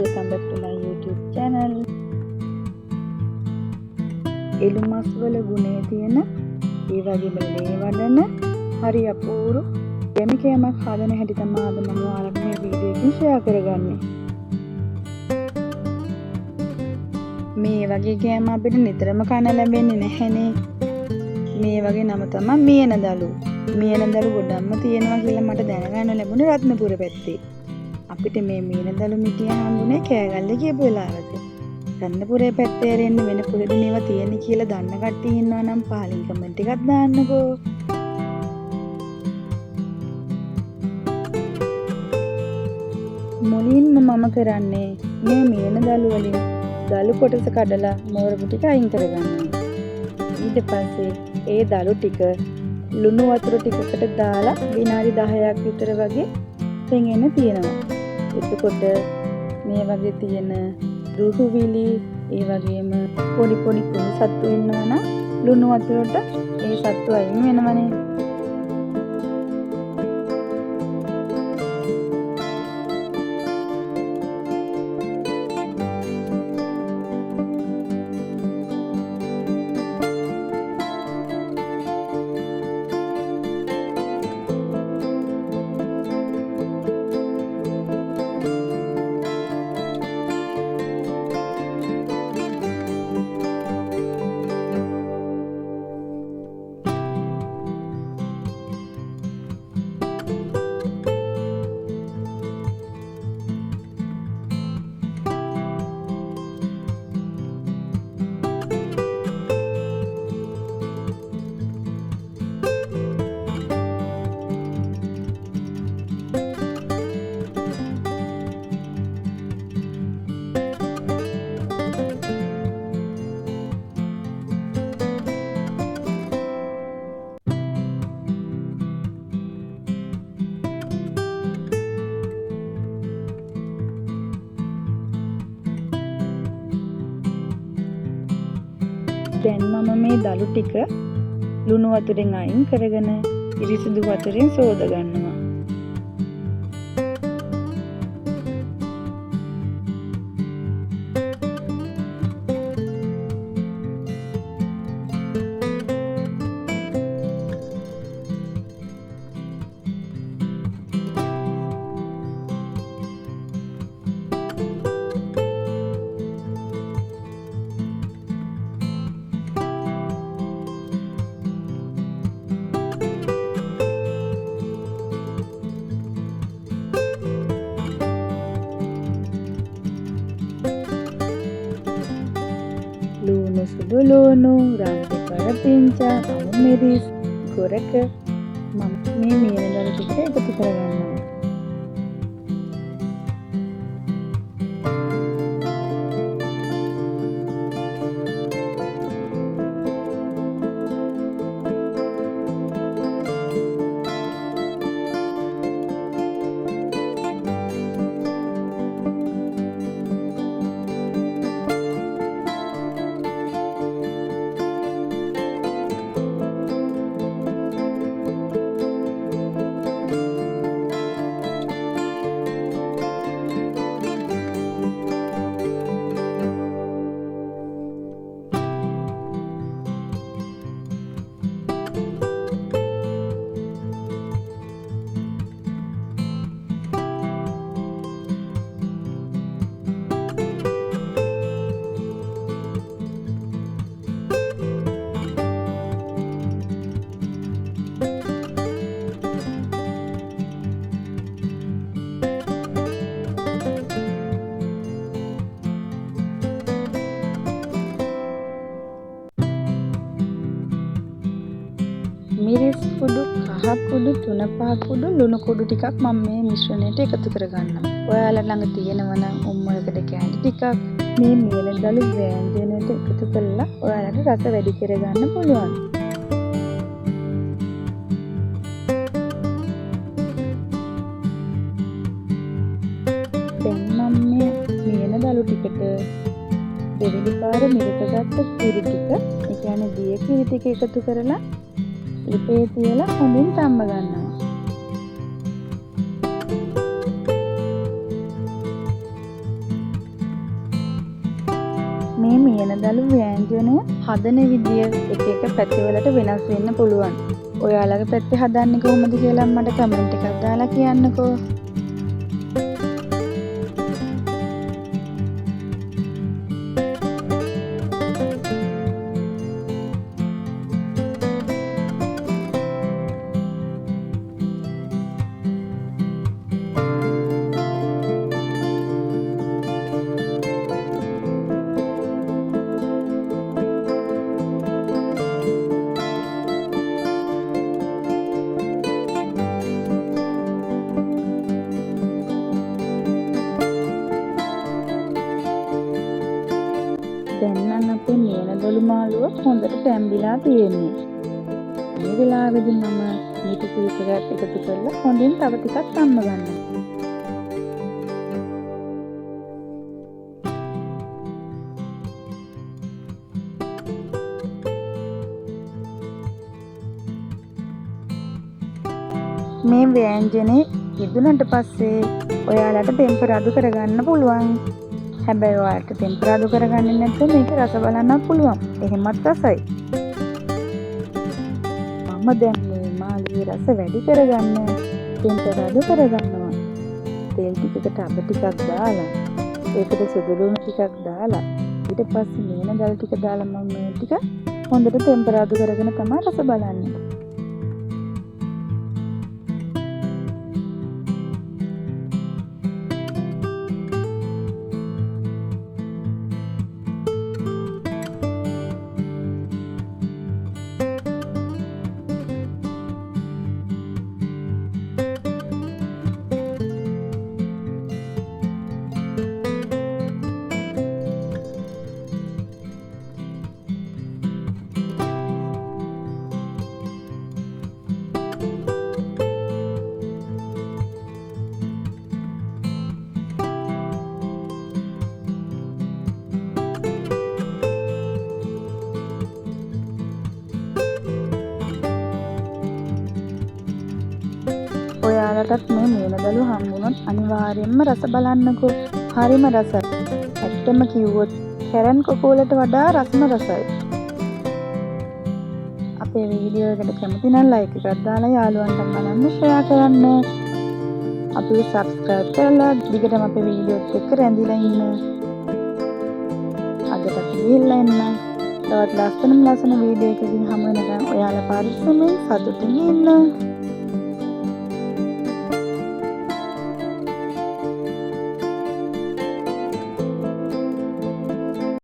welcome back to my YouTube channel. එළු මස් වල ගුණේ තියෙන ඒ වගේම ලේ වඩන හරි අපූර්ව යමි කෑමක් හදන හැටි තමයි අද මම ඔයාලට මේ වීඩියෝ එකෙන් ෂෙයා කරගන්නේ. මේ වගේ කෑම අපිට නිතරම කන්න ලැබෙන්නේ නැහැනේ. මේ වගේ නම තමයි මියනදලු. මියනදලු ගොඩක්ම තියෙනවා කියලා මට දැනගන්න ලැබුණේ රත්නපුර පැත්තේ. අපිට මේ මියනදලු මිටිය හම්බුනේ කෑගල්ල කියපු වෙලාවට. රත්නපුරේ පැත්තේ ඇරෙන්න වෙන කොහෙද මේවා තියෙන්නේ කියලා දන්න කට්ටිය ඉන්නවා නම් පහලින් කමෙන්ට් එකක් දාන්නකෝ. මුලින්ම මම කරන්නේ මේ මියනදලු වලින් දලු කොටස කඩලා මෝරපු ටික අයින් කරගන්නවා. ඊට පස්සේ ඒ දලු ටික ලුණු වතුර ටිකකට දාලා විනාඩි 10ක් විතර වගේ පෙඟෙන්න තියෙනවා. එතකොට මේ වගේ තියෙන රුහුවිලි ඒ වගේම පොඩි පොඩි කුණු සත්තු ඉන්නවා නම් ලුණු වතුරට ඒ සත්තු අයින් වෙනවනේ. දැන් මම මේ දලු ටික ලුණු වතුරෙන් අයින් කරගෙන ඉරිසිදු වතුරෙන් සෝද ගන්නවා. Lunu sudu lunu, rambut pada pinca, kamu miris, gorek ke, mami mirin dari kita itu keren. මිරිස් කුඩු, කහ කුඩු, තුන පහ කුඩු, ලුණු කුඩු ටිකක් මම මේ මිශ්‍රණයට එකතු කරගන්නවා. ඔයාලා ළඟ තියෙනවා නම් උම්මලකට කැඳි ටිකක් මේ මියනදලු ව්‍යංජනයට එකතු කරලා ඔයාලට රස වැඩි කරගන්න පුළුවන්. දැන් මම මේ මියනදලු ටිකට දෙවිලි පාර මිරිකගත්ත කිරි ටික, ඒ කියන්නේ දිය කිරි ටික එකතු කරලා ලිපේ තියලා හොඳින් තම්බ ගන්නවා. මේ මියනදළු ව්‍යංජනය හදන විදිය එක එක පැතිවලට වෙනස් වෙන්න පුළුවන්. ඔයාලගේ පැත්තේ හදන්නේ කොහොමද කියලා මට කමෙන්ට් එකක් දාලා කියන්නකෝ. දැන් නම් අපේ මියනදළු මාළුව හොඳට තැම්බිලා තියෙන්නේ. මේ වෙලාවේදී මම මිටි කීකරයක් එකතු කරලා හොඳින් තව ටිකක් තම්ම ගන්නවා. මේ ව්‍යංජනේ ඉදුණට පස්සේ ඔයාලට ටෙම්පර් අඩු කරගන්න පුළුවන්. හැබැයි ඔයාලට ටෙම්පර් අඩු කරගන්නේ නැත්නම් මේක රස බලන්නත් පුළුවන්. එහෙමත් රසයි. මම දැන් මේ මාළුවේ රස වැඩි කරගන්න ටෙම්පර් අඩු කරගන්නවා. තෙල් ටිකකට අබ ටිකක් දාලා ඒකට සුදු ලුණු ටිකක් දාලා ඊට පස්සේ මියනදළු ටික දාලා මම මේ ටික හොඳට ටෙම්පර් අඩු කරගෙන තමයි රස බලන්නේ. ඔයාලටත් මේ මියනදළු හම්බුනොත් අනිවාර්යෙන්ම රස බලන්නකෝ. හරිම රසයි. ඇත්තම කිව්වොත් කැරන් කොකෝලට වඩා රසම රසයි. අපේ වීඩියෝ එකට කැමති නම් ලයික් එකක් දාලා යාළුවන්ට බලන්න ෂෙයා කරන්න. අපිව සබ්ස්ක්‍රයිබ් කරලා දිගටම අපේ වීඩියෝත් එක්ක රැඳිලා ඉන්න. අදට අපි ගිහිල්ලා එන්න. තවත් ලස්සන වීඩියෝ එකකින් හමු වෙනකන් ඔයාලා පරිස්සමෙන් සතුටින් ඉන්න.